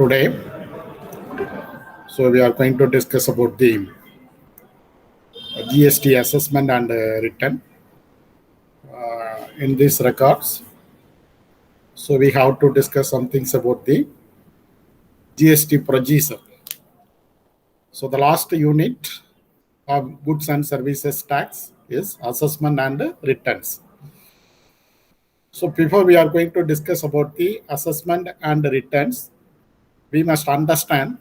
today. So we are going to discuss about the GST assessment and return in these records. So we have to discuss some things about the GST procedure. So the last unit of goods and services tax is assessment and returns. So before we are going to discuss about the assessment and returns, we must understand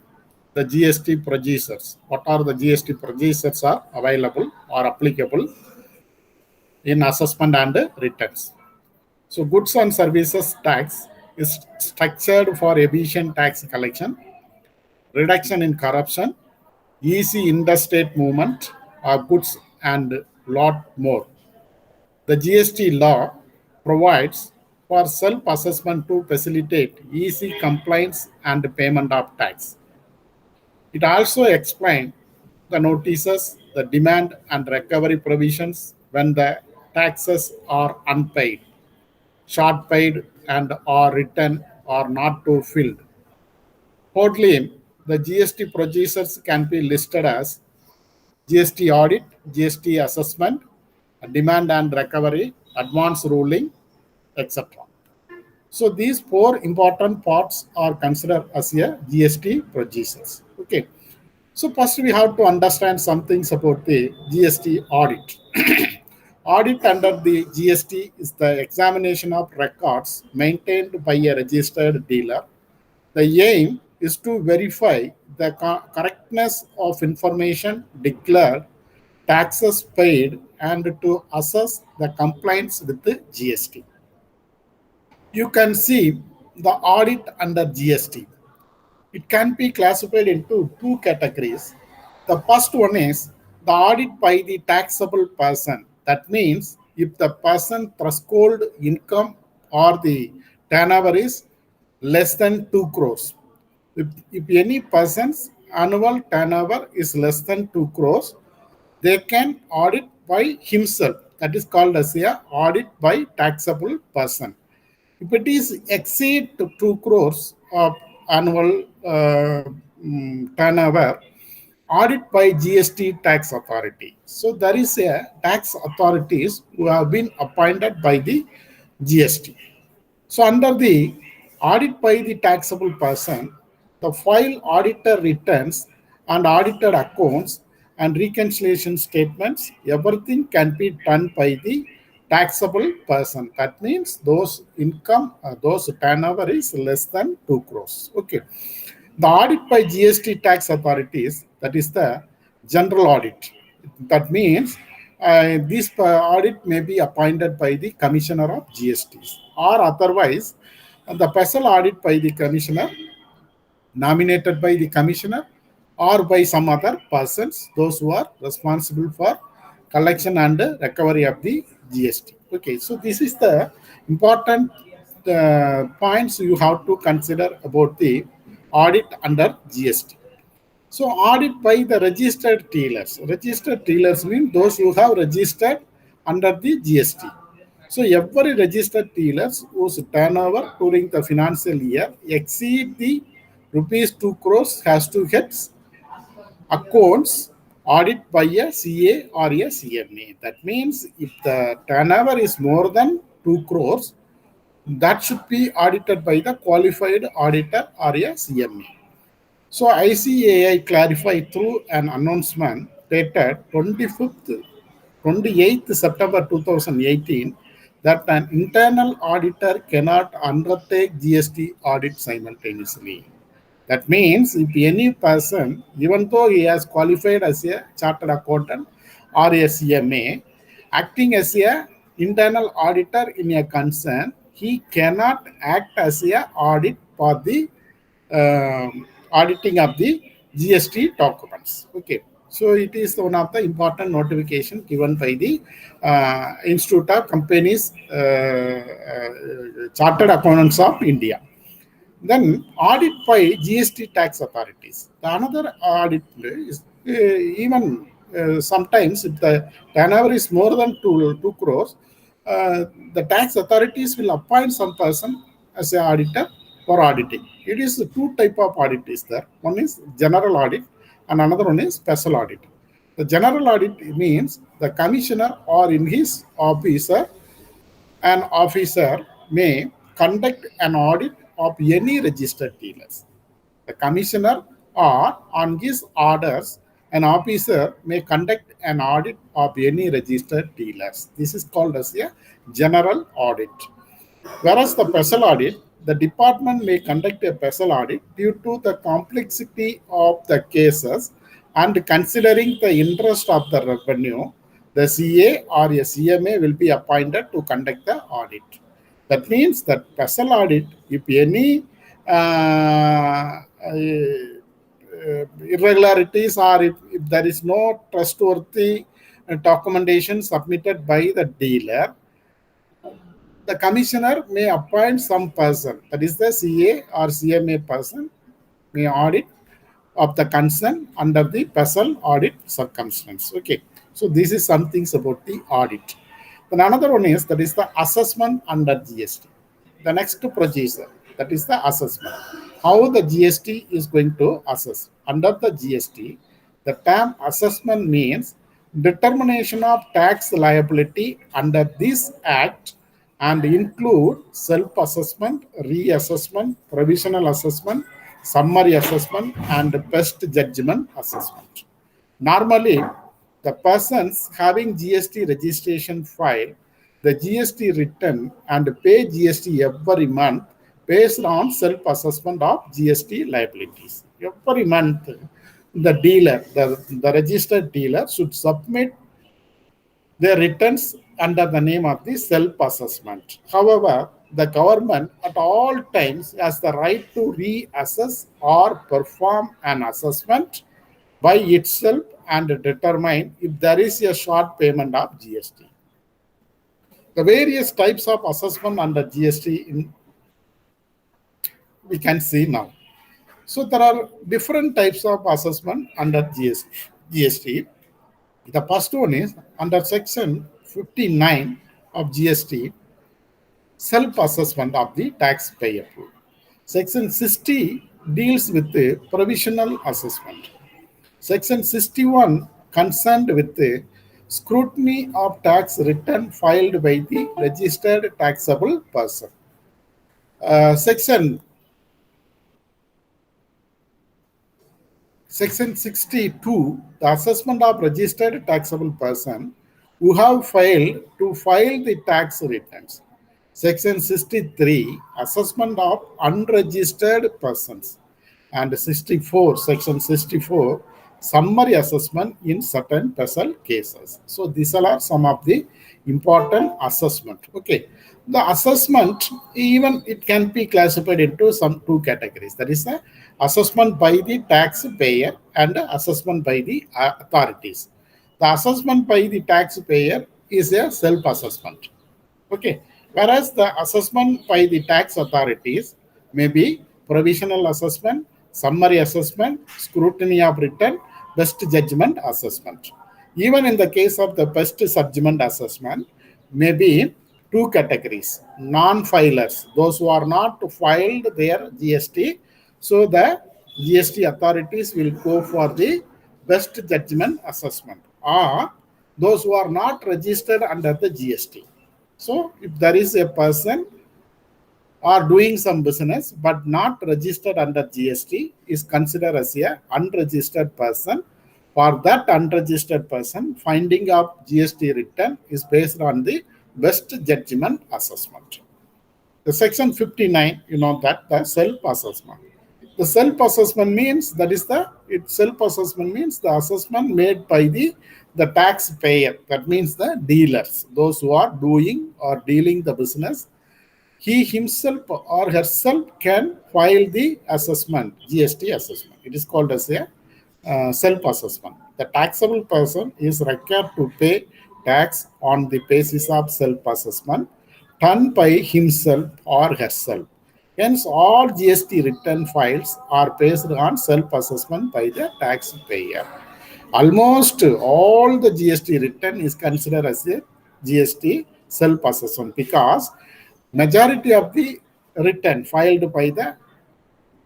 the GST procedures. What are the GST procedures are available or applicable in assessment and returns. So goods and services tax is structured for efficient tax collection, reduction in corruption, easy interstate movement of goods and lot more. The GST law provides for self-assessment to facilitate easy compliance and payment of tax. It also explains the notices, the demand and recovery provisions when the taxes are unpaid, short paid, and or returned or not to filled. Fourthly, the GST procedures can be listed as GST audit, GST assessment, demand and recovery, advance ruling, etc. So these four important parts are considered as a GST procedures. Okay. So first we have to understand some things about the GST audit. Audit under the GST is the examination of records maintained by a registered dealer. The aim is to verify the correctness of information declared, taxes paid, and to assess the compliance with the GST. You can see the audit under GST. It can be classified into two categories. The first one is the audit by the taxable person. That means if the person threshold income or the turnover is less than 2 crores. If any person's annual turnover is less than 2 crores, they can audit by himself. That is called as a audit by taxable person. If it is exceed 2 crores of annual turnover, audit by GST tax authority. So there is a tax authorities who have been appointed by the GST. So under the audit by the taxable person, the file auditor returns and audited accounts and reconciliation statements, everything can be done by the taxable person. That means those income, those turnover is less than 2 crores. Okay. The audit by GST tax authorities, that is the general audit. That means this audit may be appointed by the commissioner of GSTs or otherwise the special audit by the commissioner, nominated by the commissioner or by some other persons, those who are responsible for collection and recovery of the GST. Okay, so this is the important points you have to consider about the audit under GST. So audit by the registered dealers. Registered dealers mean those who have registered under the GST. So every registered dealers whose turnover during the financial year exceed the rupees 2 crores has to get accounts audit by a CA or a CMA. That means if the turnover is more than 2 crores, that should be audited by the qualified auditor or a CMA. So ICAI clarified through an announcement dated 28th September 2018 that an internal auditor cannot undertake GST audit simultaneously. That means if any person, even though he has qualified as a chartered accountant or a CMA, acting as a internal auditor in a concern, he cannot act as a audit for the auditing of the GST documents. Okay. So it is one of the important notification given by the Institute of Companies Chartered Accountants of India. Then audit by GST tax authorities. The another audit is even sometimes if the turnover is more than 2 crores, the tax authorities will appoint some person as an auditor for auditing. It is two type of audit is there. One is general audit and another one is special audit. The general audit means the commissioner or in his officer, an officer may conduct an audit of any registered dealers. The commissioner or on his orders, an officer may conduct an audit of any registered dealers. This is called as a general audit. Whereas the special audit, the department may conduct a special audit due to the complexity of the cases and considering the interest of the revenue, the CA or a CMA will be appointed to conduct the audit. That means that special audit, if any irregularities or if there is no trustworthy documentation submitted by the dealer, the commissioner may appoint some person, that is the CA or CMA person, may audit of the concern under the special audit circumstance. Okay, so this is some things about the audit. Then another one is that is the assessment under GST. The next procedure, that is the assessment. How the GST is going to assess. Under the GST, the term assessment means determination of tax liability under this act and include self-assessment, reassessment, provisional assessment, summary assessment, and best judgment assessment. Normally, the persons having GST registration file the GST return and pay GST every month based on self-assessment of GST liabilities. Every month, the dealer, the registered dealer should submit their returns under the name of the self-assessment. However, the government at all times has the right to reassess or perform an assessment by itself and determine if there is a short payment of GST. The various types of assessment under GST we can see now. So there are different types of assessment under GST. The first one is under section 59 of GST, self-assessment of the taxpayer. Section 60 deals with the provisional assessment. Section 61 concerned with the scrutiny of tax return filed by the registered taxable person. Section 62, the assessment of registered taxable person who have failed to file the tax returns. Section 63, assessment of unregistered persons. And 64, section 64, summary assessment in certain special cases. So these are some of the important assessment. Okay, the assessment, even it can be classified into some two categories. That is the assessment by the taxpayer and assessment by the authorities. The assessment by the taxpayer is a self-assessment. Okay, whereas the assessment by the tax authorities may be provisional assessment, summary assessment, scrutiny of return, best judgment assessment. Even in the case of the best judgment assessment, may be two categories: non-filers, those who are not filed their GST. So the GST authorities will go for the best judgment assessment, or those who are not registered under the GST. So if there is a person or doing some business but not registered under GST, is considered as a unregistered person. For that unregistered person, finding of GST return is based on the best judgment assessment. The section 59, you know that the self-assessment. The self-assessment means that is the self-assessment means the assessment made by the taxpayer. That means the dealers, those who are doing or dealing the business. He himself or herself can file the assessment, GST assessment. It is called as a self-assessment. The taxable person is required to pay tax on the basis of self-assessment done by himself or herself. Hence, all GST return files are based on self-assessment by the taxpayer. Almost all the GST return is considered as a GST self-assessment because majority of the return filed by the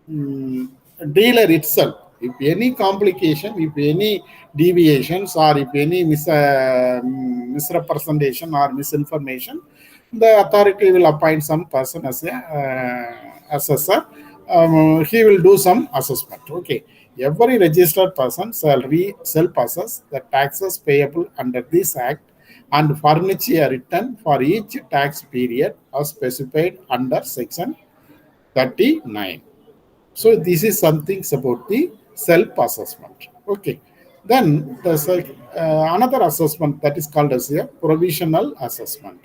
dealer itself. If any complication, if any deviations, or if any misrepresentation or misinformation, the authority will appoint some person as a assessor. He will do some assessment. Okay. Every registered person shall self-assess the taxes payable under this act and furnish a return for each tax period as specified under section 39. So this is something about the self-assessment. Okay. Then there's another assessment that is called as a provisional assessment.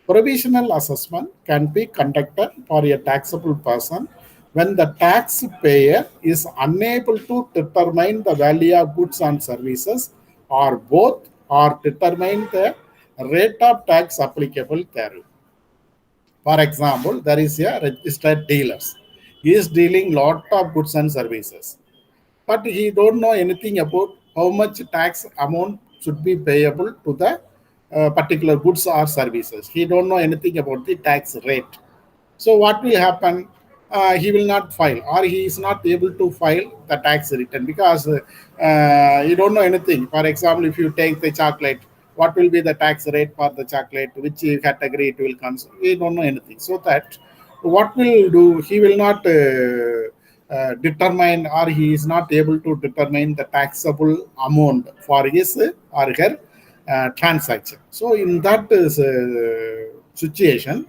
Provisional assessment can be conducted for a taxable person when the taxpayer is unable to determine the value of goods and services, or both, or determine the rate of tax applicable therein. For example, there is a registered dealer. He is dealing lot of goods and services, but he don't know anything about how much tax amount should be payable to the particular goods or services. He don't know anything about the tax rate. So what will happen? He will not file, or he is not able to file the tax return because you don't know anything. For example, if you take the chocolate, what will be the tax rate for the chocolate? Which category it will come? We don't know anything. So that what will do? He will not determine, or he is not able to determine the taxable amount for his or her transaction. So in that situation,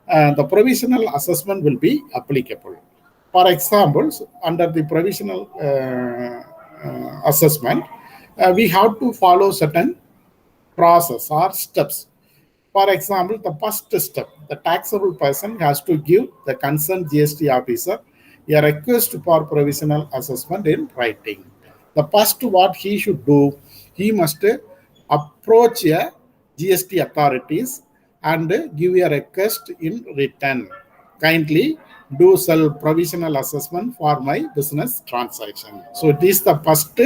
the provisional assessment will be applicable. For example, under the provisional assessment, we have to follow certain process or steps. For example, the first step, the taxable person has to give the concerned GST officer a request for provisional assessment in writing. The first what he should do, he must approach a GST authorities and give a request in written. Kindly do self provisional assessment for my business transaction. So this is the first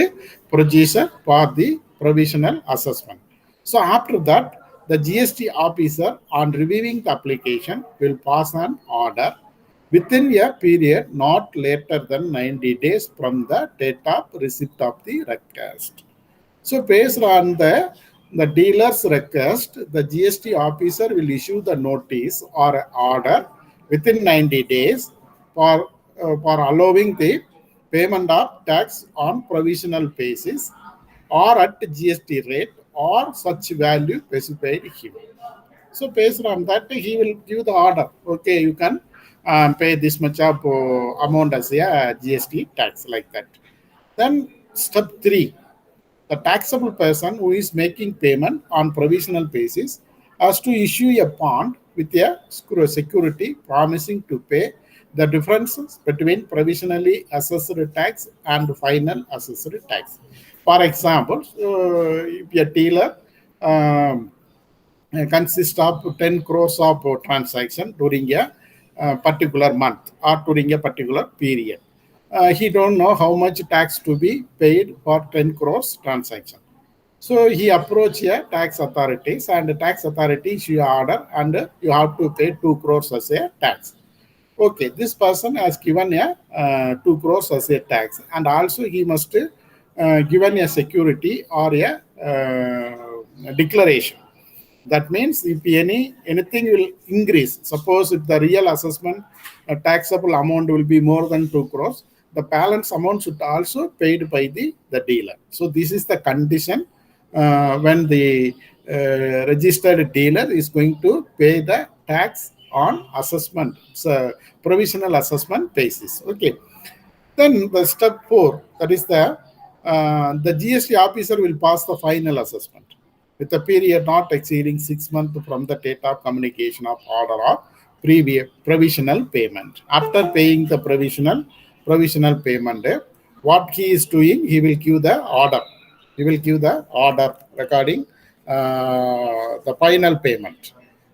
procedure for the provisional assessment. So after that, the GST officer on reviewing the application will pass an order within a period not later than 90 days from the date of receipt of the request. So based on the dealer's request, the GST officer will issue the notice or order within 90 days for allowing the payment of tax on provisional basis or at GST rate or such value specified here. So based on that, he will give the order. Okay, you can pay this much of amount as a GST tax, like that. Then step 3, the taxable person who is making payment on provisional basis has to issue a bond with a security promising to pay the differences between provisionally assessed tax and final assessed tax. For example, if a dealer consists of 10 crores of transaction during a particular month or during a particular period. He don't know how much tax to be paid for 10 crores transaction. So he approach a tax authorities, and the tax authorities you order, and you have to pay 2 crores as a tax. Okay, this person has given a 2 crores as a tax, and also he must given a security or a declaration. That means if anything will increase, suppose if the real assessment taxable amount will be more than 2 crores, the balance amount should also paid by the dealer. So this is the condition when the registered dealer is going to pay the tax on assessment, so provisional assessment basis. Okay. Then the step 4, that is the GST officer will pass the final assessment with a period not exceeding 6 months from the date of communication of order of provisional payment. After paying the provisional payment, what he is doing, he will give the order. He will give the order regarding the final payment.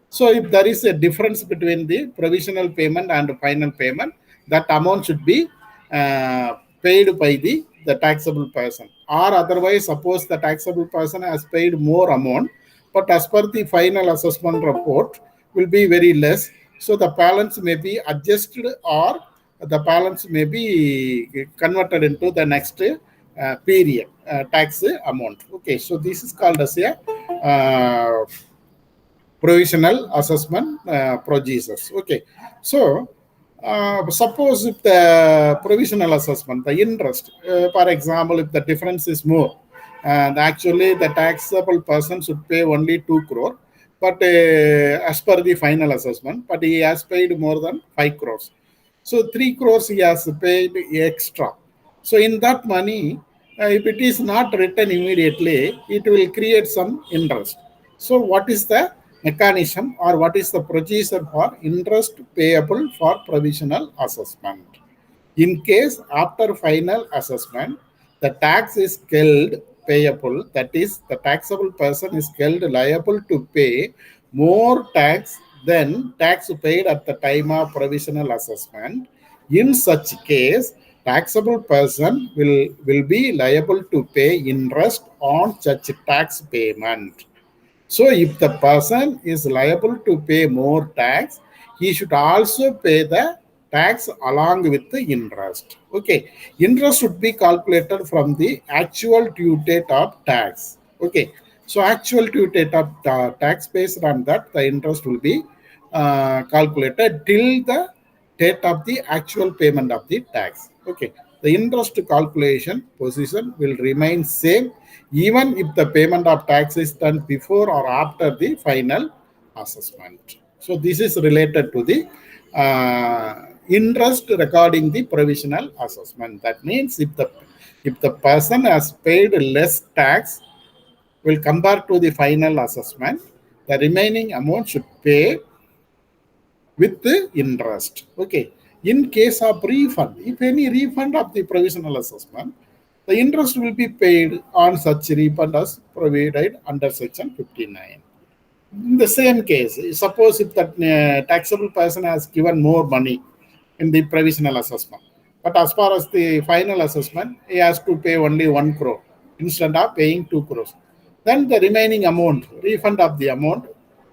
So if there is a difference between the provisional payment and the final payment, that amount should be paid by the taxable person. Or otherwise, suppose the taxable person has paid more amount, but as per the final assessment report will be very less. So the balance may be adjusted or the balance may be converted into the next period tax amount. Okay, so this is called as a provisional assessment procedures. Okay, so suppose if the provisional assessment, the interest, for example, if the difference is more, and actually the taxable person should pay only 2 crore, but as per the final assessment, but he has paid more than 5 crores. So 3 crores he has paid extra. So in that money, if it is not written immediately, it will create some interest. So what is the mechanism or what is the procedure for interest payable for provisional assessment? In case after final assessment, the tax is held payable, that is, the taxable person is held liable to pay more tax than tax paid at the time of provisional assessment. In such case, taxable person will be liable to pay interest on such tax payment. So if the person is liable to pay more tax, he should also pay the tax along with the interest. Okay, interest should be calculated from the actual due date of tax. Okay, so actual due date of tax, based on that, the interest will be calculated till the date of the actual payment of the tax. Okay, the interest calculation position will remain same even if the payment of tax is done before or after the final assessment. So this is related to the interest regarding the provisional assessment. That means if the person has paid less tax will compare to the final assessment, the remaining amount should pay with the interest. Okay. In case of refund, if any refund of the provisional assessment, the interest will be paid on such refund as provided under section 59. In the same case, suppose if that taxable person has given more money in the provisional assessment, but as far as the final assessment, he has to pay only 1 crore instead of paying 2 crores. Then the remaining amount, refund of the amount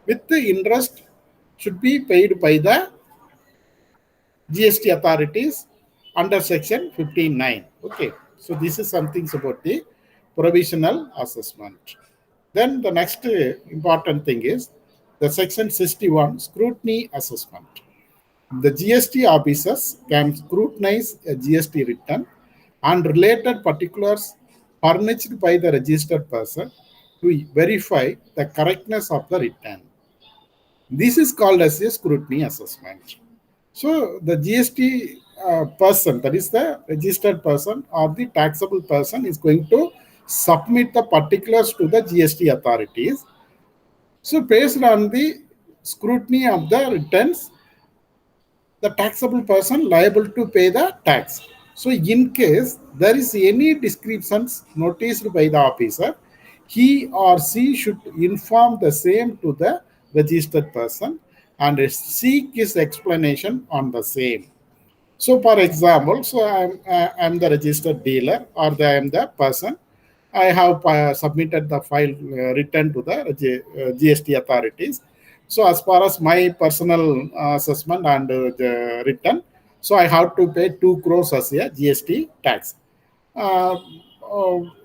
with the interest should be paid by the GST authorities under section 59. Okay, so this is something about the provisional assessment. Then the next important thing is the section 61 scrutiny assessment. The GST officers can scrutinize a GST return and related particulars furnished by the registered person to verify the correctness of the return. This is called as a scrutiny assessment. So the GST person, that is the registered person or the taxable person, is going to submit the particulars to the GST authorities. So based on the scrutiny of the returns, the taxable person liable to pay the tax. So in case there is any descriptions noticed by the officer, he or she should inform the same to the registered person and seek his explanation on the same. So, for example, so I'm the registered dealer or I am the person. I have submitted the file return to the GST authorities. So, as far as my personal assessment and the return, so I have to pay 2 crores as a GST tax. Uh,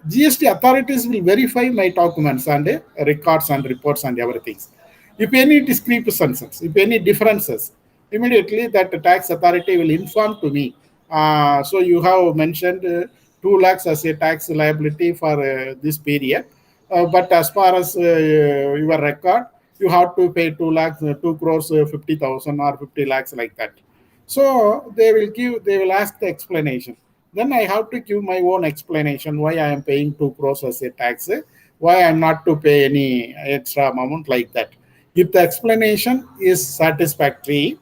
GST authorities will verify my documents and records and reports and everything. If any discrepancies, if any differences, immediately that tax authority will inform to me. So you have mentioned 2 lakhs as a tax liability for this period, but as far as your record, you have to pay 2 lakhs, 2 crores, 50,000 or 50 lakhs like that. So they will ask the explanation. Then I have to give my own explanation why I am paying 2 crores as a tax, why I am not to pay any extra amount like that. If the explanation is satisfactory,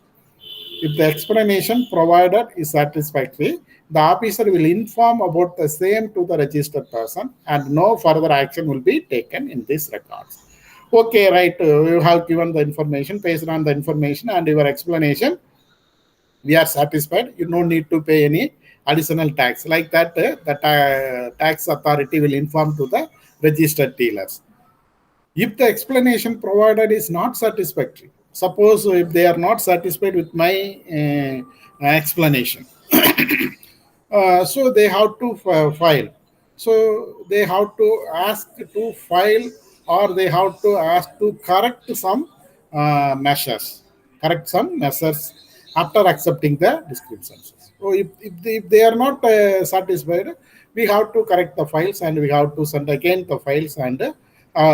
if the explanation provided is satisfactory, the officer will inform about the same to the registered person and no further action will be taken in these records. Okay, right, you have given the information. Based on the information and your explanation, we are satisfied. You don't need to pay any additional tax. Like that, the tax authority will inform to the registered dealers. If the explanation provided is not satisfactory, suppose if they are not satisfied with my explanation, So they have to file. So they have to ask to file, or they have to ask to correct some measures. Correct some measures after accepting the discrepancies. So if they are not satisfied, we have to correct the files and we have to send again the files, and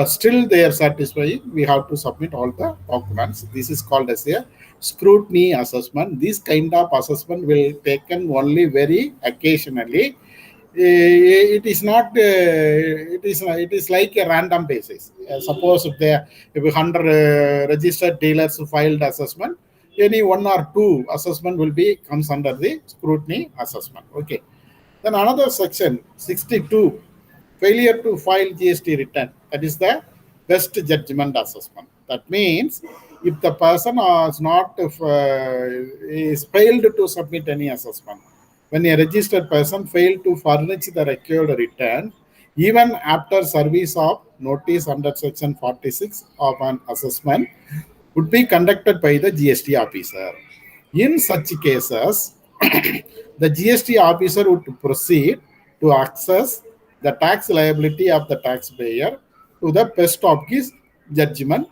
still they are satisfied, we have to submit all the documents. This is called as a scrutiny assessment. This kind of assessment will taken only very occasionally. It is not. It is like a random basis. Suppose if 100 registered dealers filed assessment, any one or two assessment will be comes under the scrutiny assessment. Okay. Then another section 62, failure to file GST return. That is the best judgment assessment. That means if the person is failed to submit any assessment, when a registered person failed to furnish the required return, even after service of notice under section 46 of an assessment, would be conducted by the GST officer. In such cases, the GST officer would proceed to assess the tax liability of the taxpayer to the best of his judgment,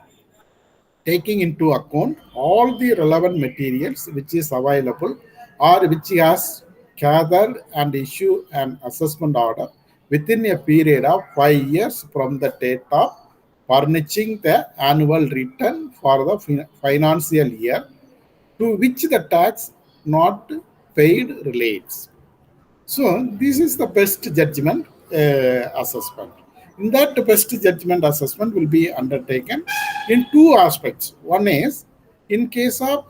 taking into account all the relevant materials which is available or which he has gathered, and issue an assessment order within a period of 5 years from the date of furnishing the annual return for the financial year to which the tax not paid relates. So this is the best judgment assessment. In that best judgment assessment will be undertaken in two aspects. One is in case of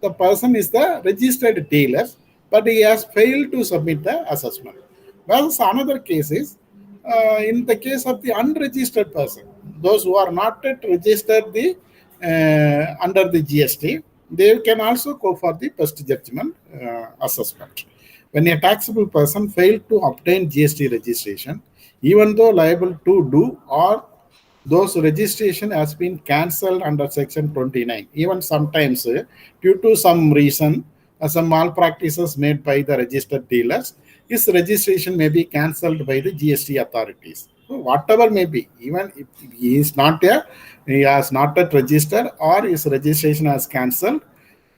the person is the registered dealer, but he has failed to submit the assessment. Whereas another case is in the case of the unregistered person, those who are not yet registered under the GST, they can also go for the best judgment assessment. When a taxable person failed to obtain GST registration, even though liable to do, or those registration has been cancelled under section 29, even sometimes due to some reason, some malpractices made by the registered dealers, his registration may be cancelled by the GST authorities. So whatever may be, even if he has not yet registered, or his registration has cancelled,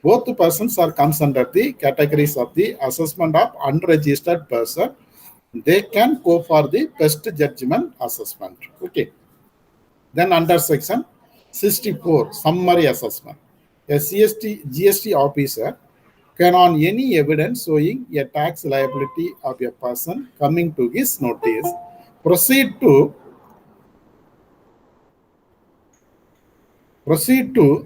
both the persons are comes under the categories of the assessment of unregistered person. They can go for the best judgment assessment. Okay. Then under section 64, summary assessment. A GST officer can, on any evidence showing a tax liability of a person coming to his notice, proceed to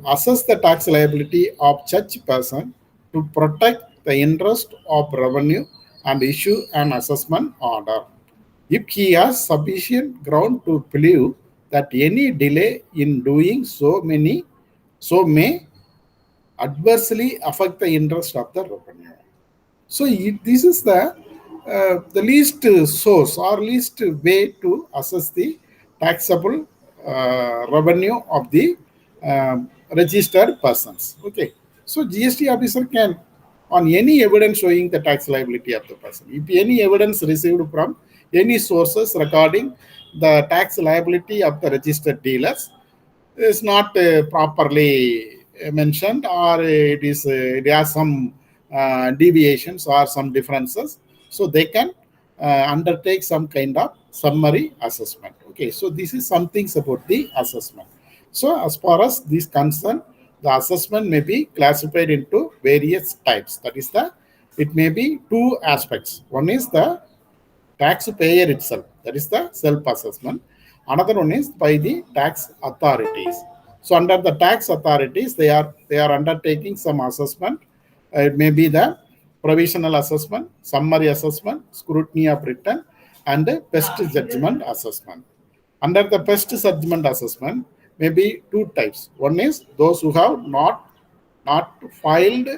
assess the tax liability of such person to protect the interest of revenue and issue an assessment order. If he has sufficient ground to believe that any delay in doing so may adversely affect the interest of the revenue. So this is the least source or least way to assess the taxable revenue of the registered persons. Okay. So GST officer can, on any evidence showing the tax liability of the person, if any evidence received from any sources regarding the tax liability of the registered dealers is not properly mentioned, or it has some deviations or some differences, so they can undertake some kind of summary assessment. Okay, so this is some things about the assessment. So as far as this concern, the assessment may be classified into various types. That is it may be two aspects. One is the taxpayer itself, that is the self-assessment. Another one is by the tax authorities. So under the tax authorities, they are undertaking some assessment. It may be the provisional assessment, summary assessment, scrutiny of return, and the best judgment assessment. Under the best judgment assessment, may be two types. One is those who have not filed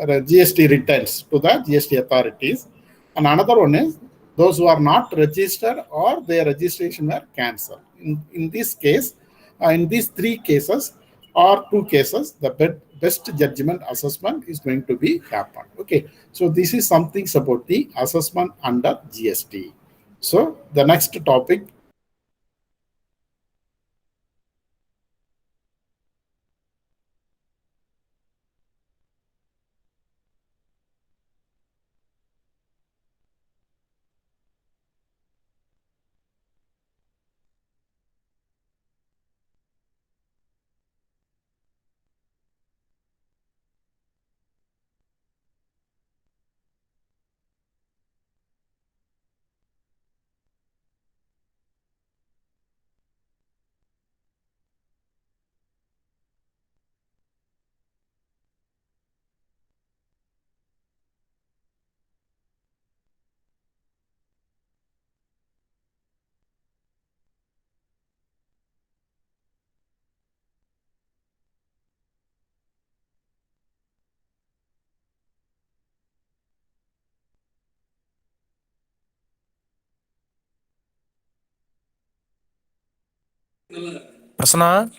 GST returns to the GST authorities, and another one is those who are not registered or their registration were cancelled. In this case, in these three cases or two cases, the best judgment assessment is going to be happen. Okay, so this is something about the assessment under GST. So the next topic. Asna,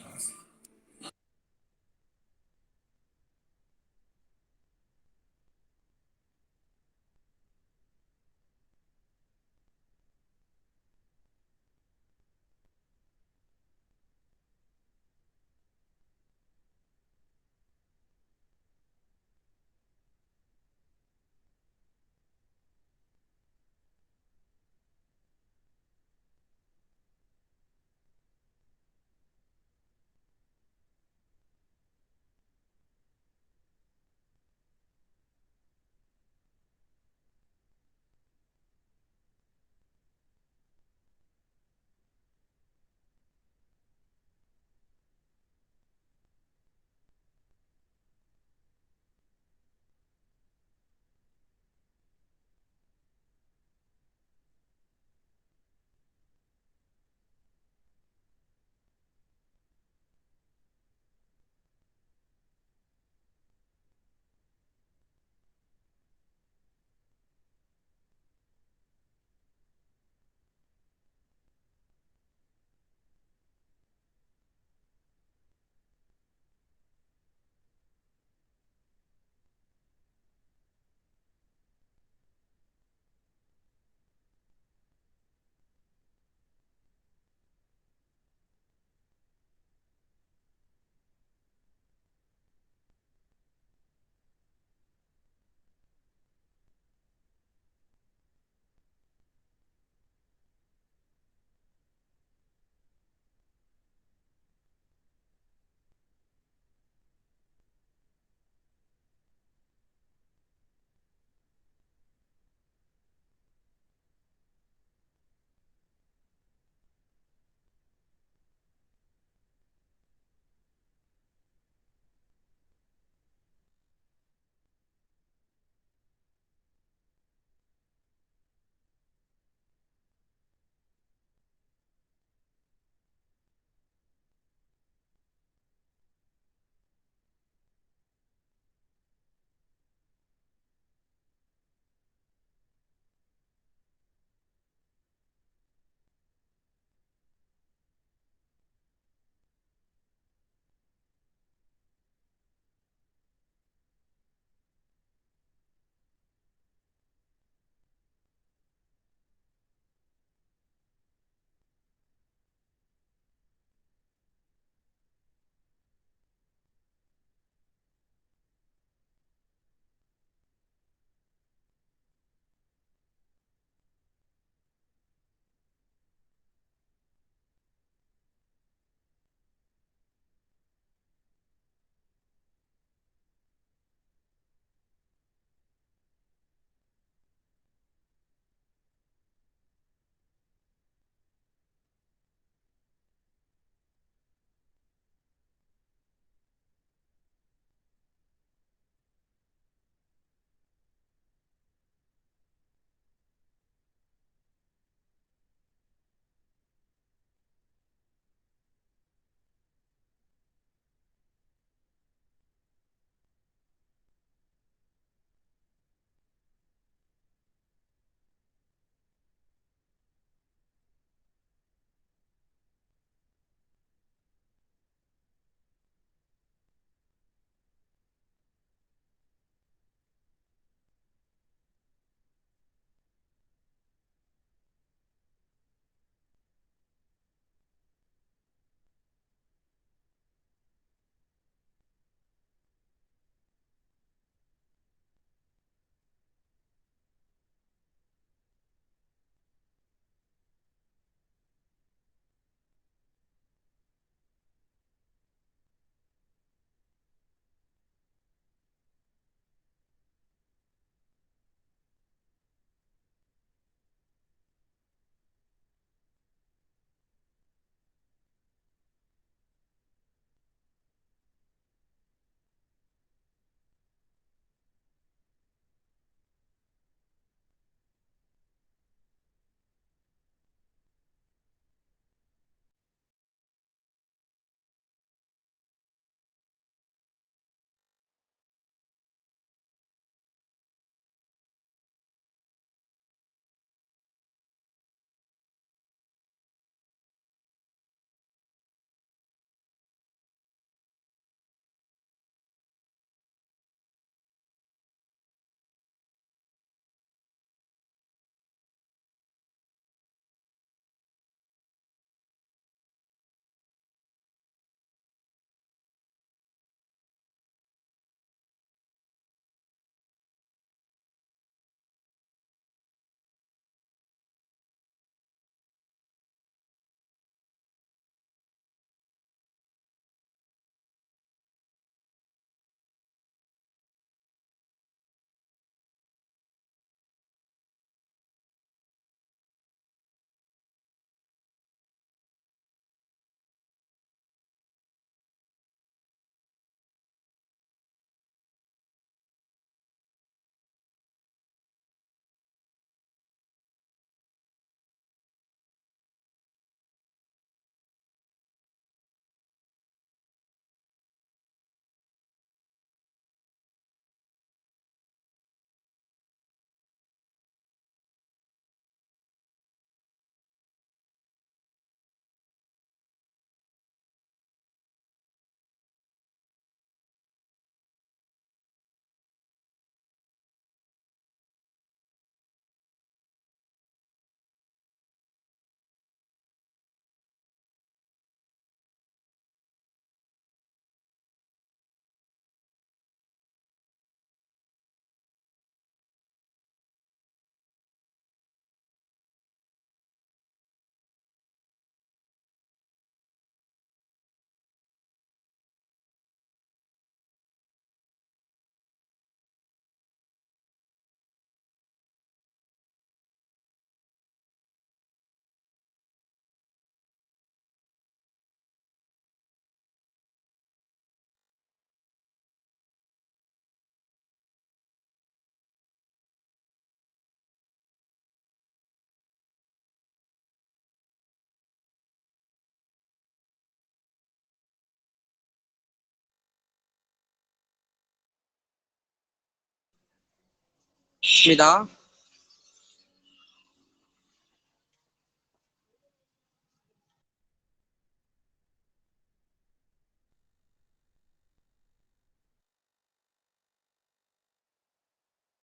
Smita.